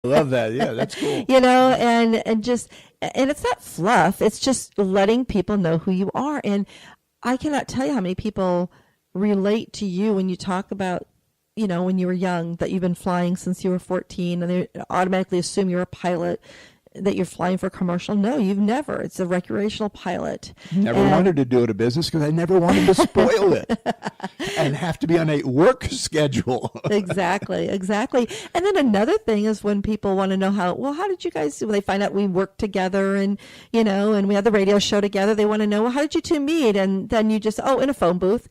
I love that. Yeah, that's cool. And just, and it's not fluff. It's just letting people know who you are. And I cannot tell you how many people relate to you when you talk about, when you were young, that you've been flying since you were 14, and they automatically assume you're a pilot, that you're flying for a commercial. No, you've never. It's a recreational pilot. Never wanted to do it a business because I never wanted to spoil it and have to be on a work schedule. Exactly. And then another thing is when people want to know how did you guys, when they find out we work together and we had the radio show together, they want to know, well, how did you two meet? And then you just, in a phone booth.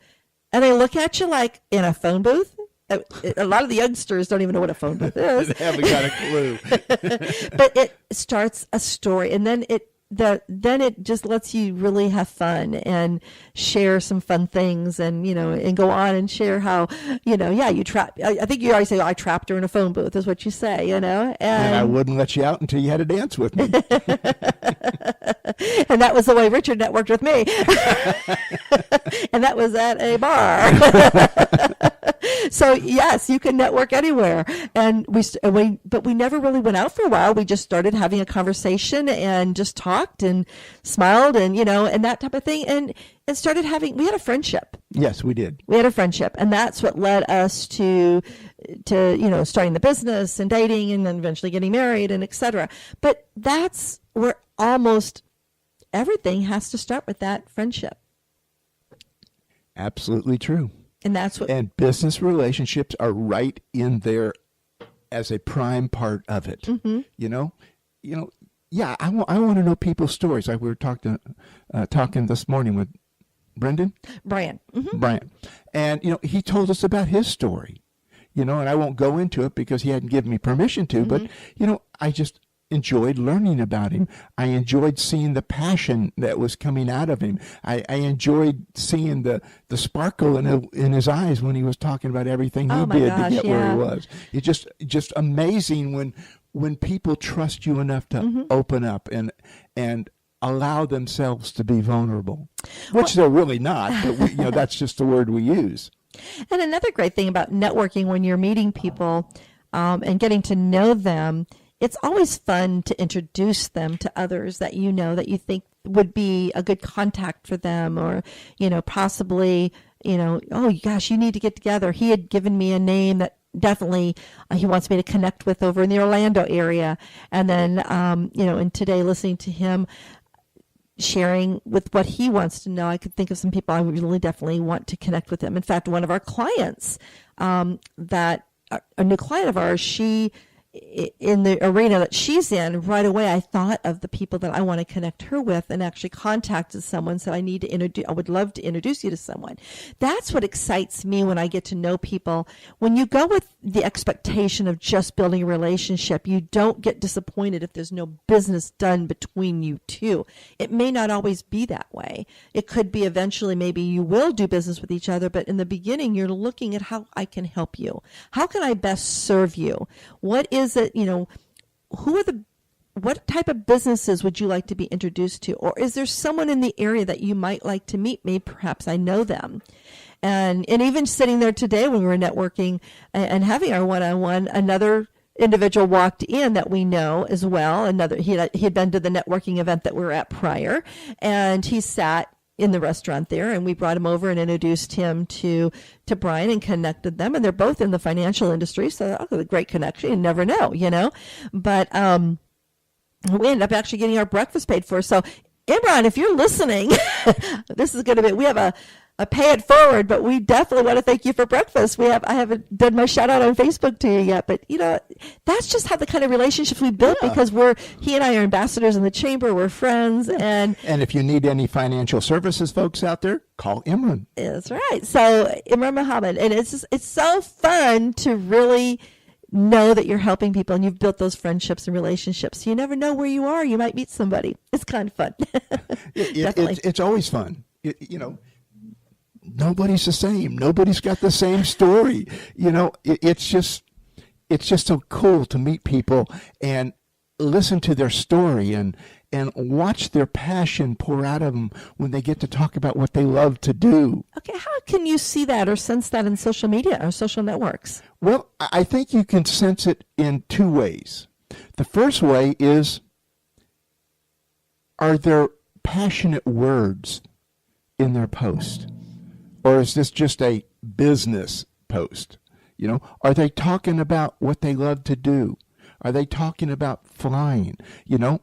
And they look at you like, in a phone booth? A lot of the youngsters don't even know what a phone booth is. They haven't got a clue. But it starts a story, and then it just lets you really have fun and share some fun things, and and go on and share how you trap. I think you always say, I trapped her in a phone booth, is what you say, and I wouldn't let you out until you had to dance with me. And that was the way Richard networked with me. And that was at a bar. So yes, you can network anywhere. And but we never really went out for a while. We just started having a conversation and just talked and smiled and and that type of thing, and started we had a friendship. Yes, we did. We had a friendship, and that's what led us to starting the business and dating, and then eventually getting married and etc. But that's where almost everything has to start with, that friendship. Absolutely true. And that's what. And business relationships are right in there as a prime part of it. Mm-hmm. Yeah, I want to know people's stories. Like we were talking this morning with Brian. Mm-hmm. Brian. And, he told us about his story, and I won't go into it because he hadn't given me permission to, Mm-hmm. but, I just enjoyed learning about him. I enjoyed seeing the passion that was coming out of him. I enjoyed seeing the sparkle in his eyes when he was talking about everything he did to get where he was. It's just amazing when people trust you enough to mm-hmm. open up and allow themselves to be vulnerable, which they're really not, but that's just the word we use. And another great thing about networking when you're meeting people and getting to know them, it's always fun to introduce them to others that that you think would be a good contact for them, or, possibly, oh gosh, you need to get together. He had given me a name that definitely he wants me to connect with over in the Orlando area. And then, and today listening to him sharing with what he wants to know, I could think of some people I really definitely want to connect with him. In fact, one of our clients, a new client of ours, she, in the arena that she's in, right away I thought of the people that I want to connect her with, and actually contacted someone. So I would love to introduce you to someone. That's what excites me when I get to know people. When you go with the expectation of just building a relationship, you don't get disappointed if there's no business done between you two. It may not always be that way. It could be eventually, maybe you will do business with each other, but in the beginning you're looking at how I can help you. How can I best serve you? What is it, what type of businesses would you like to be introduced to? Or is there someone in the area that you might like to meet me? Perhaps I know them. And even sitting there today when we were networking and having our one-on-one, another individual walked in that we know as well. He had been to the networking event that we were at prior, and he sat in the restaurant there, and we brought him over and introduced him to Brian and connected them. And they're both in the financial industry, so a great connection. You never know, But we ended up actually getting our breakfast paid for. So, Imran, if you're listening, this is going to be, we have a pay it forward, but we definitely want to thank you for breakfast. I haven't done my shout out on Facebook to you yet, but that's just how the kind of relationships we built, because he and I are ambassadors in the chamber. We're friends. And if you need any financial services folks out there, call Imran. That's right. So Imran Muhammad. And it's so fun to really know that you're helping people and you've built those friendships and relationships. You never know where you are. You might meet somebody. It's kind of fun. It's always fun. Nobody's the same. Nobody's got the same story. It's just so cool to meet people and listen to their story and watch their passion pour out of them when they get to talk about what they love to do. Okay, how can you see that or sense that in social media or social networks? Well, I think you can sense it in two ways. The first way is, are there passionate words in their post? Or is this just a business post? Are they talking about what they love to do? Are they talking about flying? In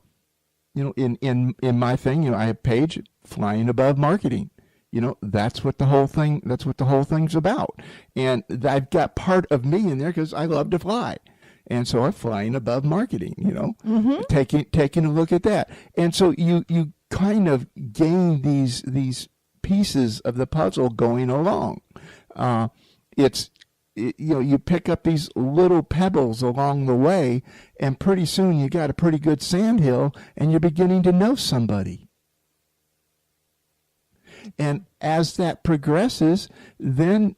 my thing, I have a page, Flying Above Marketing. That's what the whole thing's about. And I've got part of me in there because I love to fly. And so I'm flying above marketing, taking a look at that. And so you kind of gain these pieces of the puzzle going along. You pick up these little pebbles along the way, and pretty soon you got a pretty good sandhill, and you're beginning to know somebody. And as that progresses, then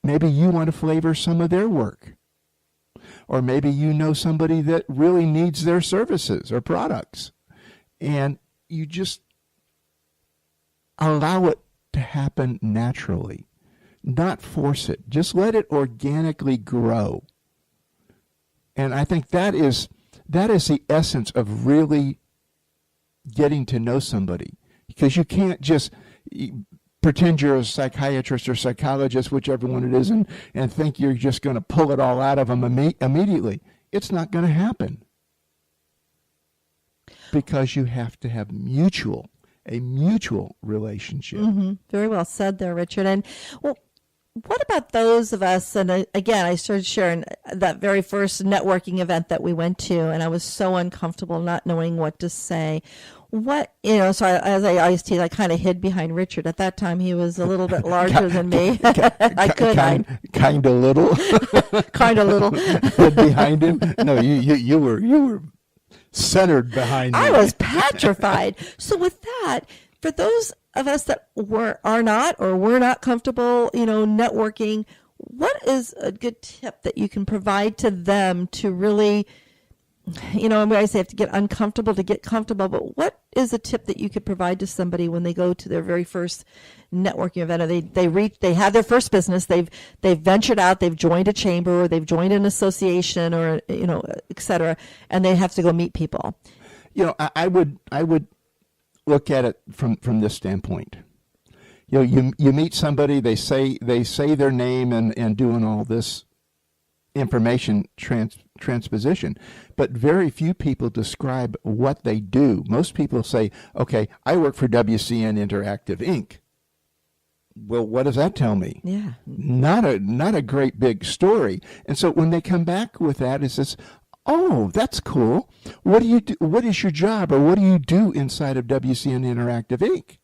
maybe you want to flavor some of their work. Or maybe you know somebody that really needs their services or products. And you just allow it to happen naturally. Not force it. Just let it organically grow. And I think that is the essence of really getting to know somebody. Because you can't just pretend you're a psychiatrist or psychologist, whichever one it is, and think you're just going to pull it all out of them immediately. It's not going to happen. Because you have to have a mutual relationship. Mm-hmm. Very well said there, Richard. And what about those of us, and again, I started sharing that very first networking event that we went to, and I was so uncomfortable not knowing what to say. As I always tease, I kind of hid behind Richard. At that time, he was a little bit larger than me. Kind of little. Kind of little. Hid behind him? No, you were centered behind me. I was petrified. So with that, for those of us that are not comfortable, networking, what is a good tip that you can provide to them to really, I say have to get uncomfortable to get comfortable, but what is a tip that you could provide to somebody when they go to their very first networking event, or they have their first business, they've ventured out, they've joined a chamber, or they've joined an association, or et cetera, and they have to go meet people? I would look at it from this standpoint. You meet somebody, they say their name and doing all this information transposition, but very few people describe what they do. Most people say, okay, I work for WCN Interactive Inc. Well, what does that tell me? Yeah. Not a great big story. And so when they come back with that, it says, oh, that's cool. What do you do? What is your job, or what do you do inside of WCN Interactive Inc.?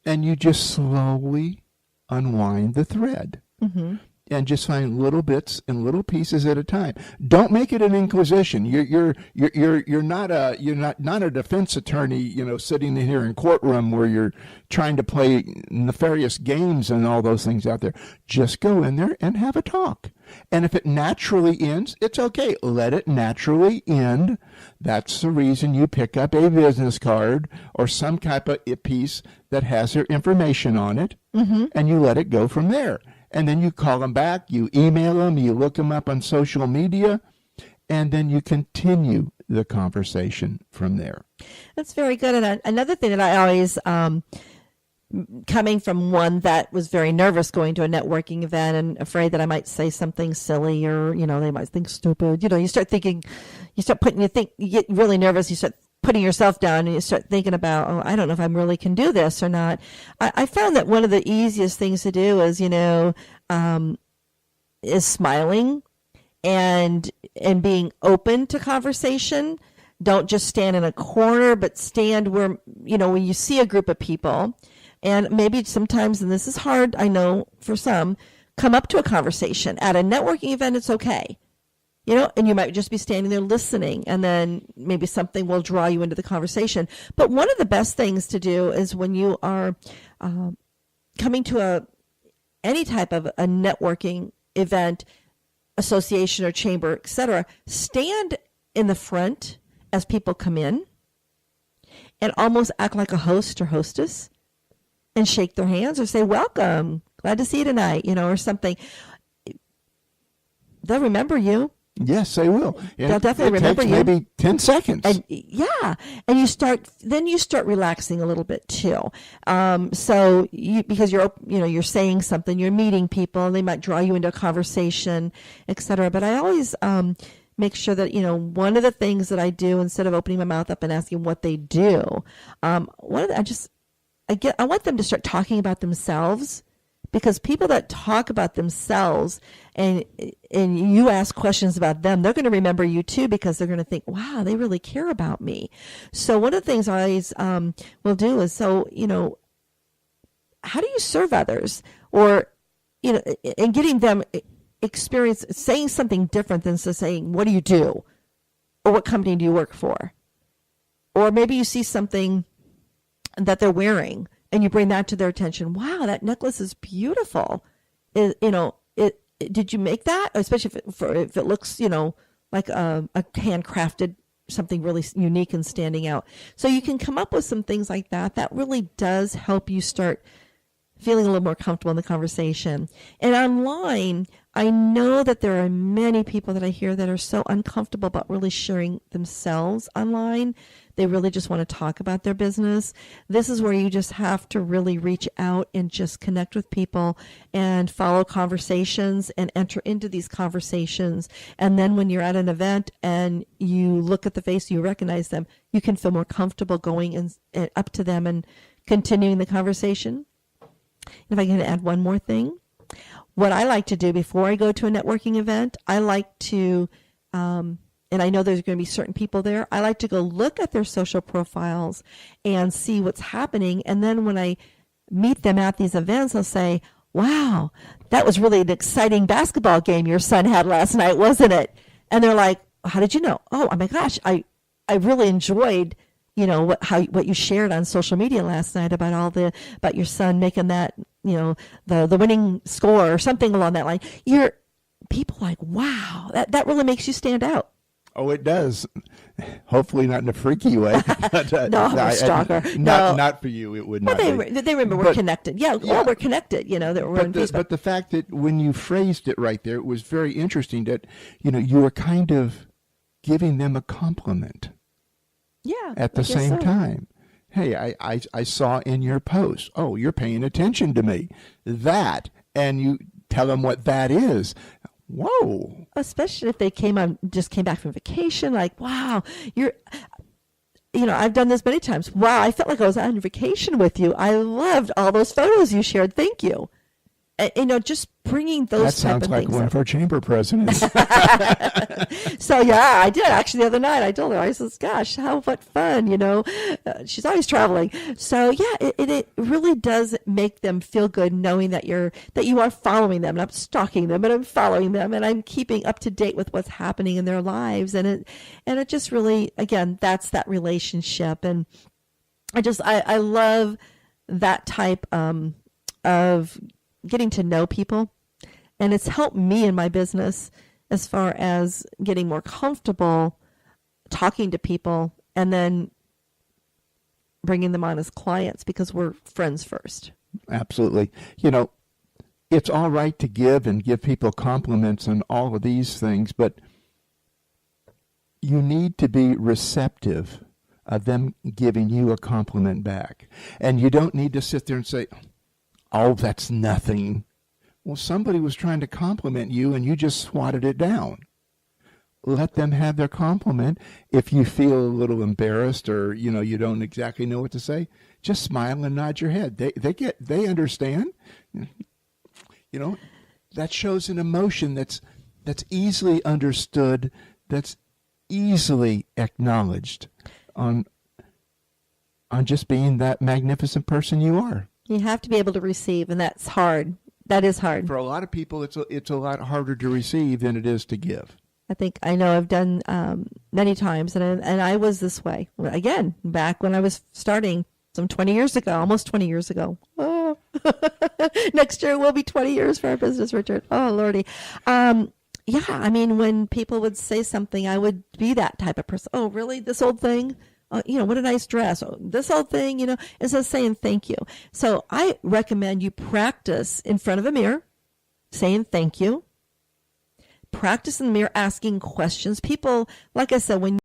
And you just slowly unwind the thread. Mm-hmm. And just find little bits and little pieces at a time. Don't make it an inquisition. You're not a defense attorney, sitting in here in courtroom where you're trying to play nefarious games and all those things out there. Just go in there and have a talk. And if it naturally ends, it's okay. Let it naturally end. That's the reason you pick up a business card or some type of piece that has their information on it, mm-hmm. and you let it go from there. And then you call them back, you email them, you look them up on social media, and then you continue the conversation from there. That's very good. And another thing that I always, coming from one that was very nervous going to a networking event and afraid that I might say something silly, or, they might think stupid. You start thinking, you get really nervous, you start putting yourself down, and you start thinking about, I don't know if I really can do this or not. I found that one of the easiest things to do is, is smiling and being open to conversation. Don't just stand in a corner, but stand where, when you see a group of people, and maybe sometimes, and this is hard, I know for some, come up to a conversation. At a networking event, it's okay. And you might just be standing there listening, and then maybe something will draw you into the conversation. But one of the best things to do is when you are coming to any type of a networking event, association or chamber, etc., stand in the front as people come in and almost act like a host or hostess and shake their hands or say, welcome, glad to see you tonight, or something. They'll remember you. Yes, they will. They'll definitely remember takes you. Maybe 10 seconds. And and you start relaxing a little bit too. So because you're saying something, you're meeting people, and they might draw you into a conversation, etc. But I always make sure that one of the things that I do, instead of opening my mouth up and asking what they do, I want them to start talking about themselves. Because people that talk about themselves and you ask questions about them, they're going to remember you too, because they're going to think, wow, they really care about me. So one of the things I always will do is, how do you serve others? Or, and getting them experience saying something different than just saying, what do you do? Or what company do you work for? Or maybe you see something that they're wearing, and you bring that to their attention. Wow, that necklace is beautiful. Did you make that? Especially if it looks, like a handcrafted, something really unique and standing out. So you can come up with some things like that. That really does help you start feeling a little more comfortable in the conversation. And online, I know that there are many people that I hear that are so uncomfortable about really sharing themselves online. They really just want to talk about their business. This is where you just have to really reach out and just connect with people and follow conversations and enter into these conversations. And then when you're at an event and you look at the face, you recognize them, you can feel more comfortable going and up to them and continuing the conversation. If I can add one more thing, what I like to do before I go to a networking event, I like to, and I know there's going to be certain people there, I like to go look at their social profiles and see what's happening. And then when I meet them at these events, I'll say, wow, that was really an exciting basketball game your son had last night, wasn't it? And they're like, how did you know? Oh my gosh, I really enjoyed what you shared on social media last night about about your son making that, the winning score or something along that line. People like, wow, that really makes you stand out. Oh, it does. Hopefully not in a freaky way. But, no, I'm a stalker. Not for you. It would not. They remember we're connected. Yeah, we're connected. That we're on Facebook. But the fact that when you phrased it right there, it was very interesting that you were kind of giving them a compliment. Yeah. At the same time. Hey, I saw in your post, oh, you're paying attention to me. That, and you tell them what that is. Whoa. Especially if they just came back from vacation, like, wow, I've done this many times. Wow, I felt like I was on vacation with you. I loved all those photos you shared. Thank you. Just bringing those type of things. That sounds like one of our chamber presidents. So, yeah, I did. Actually, the other night, I told her, I says, gosh, what fun, she's always traveling. So, yeah, it really does make them feel good knowing that you are following them, and I'm stalking them, and I'm following them, and I'm keeping up to date with what's happening in their lives. And it just really, again, that's that relationship. And I love that type of getting to know people, and it's helped me in my business as far as getting more comfortable talking to people and then bringing them on as clients, because we're friends first. Absolutely. It's all right to give people compliments and all of these things, but you need to be receptive of them giving you a compliment back. And you don't need to sit there and say, oh, that's nothing. Well, somebody was trying to compliment you and you just swatted it down. Let them have their compliment. If you feel a little embarrassed or, you don't exactly know what to say, just smile and nod your head. They understand. That shows an emotion that's easily understood, that's easily acknowledged on just being that magnificent person you are. You have to be able to receive, and that's hard. That is hard. For a lot of people, it's a lot harder to receive than it is to give. I know I've done many times, and I was this way. Again, back when I was starting some 20 years ago, almost 20 years ago. Oh, next year will be 20 years for our business, Richard. Oh, Lordy. When people would say something, I would be that type of person. Oh, really? This old thing? What a nice dress. Oh, this old thing, instead of saying thank you. So I recommend you practice in front of a mirror saying thank you. practice in the mirror asking questions. People, like I said, when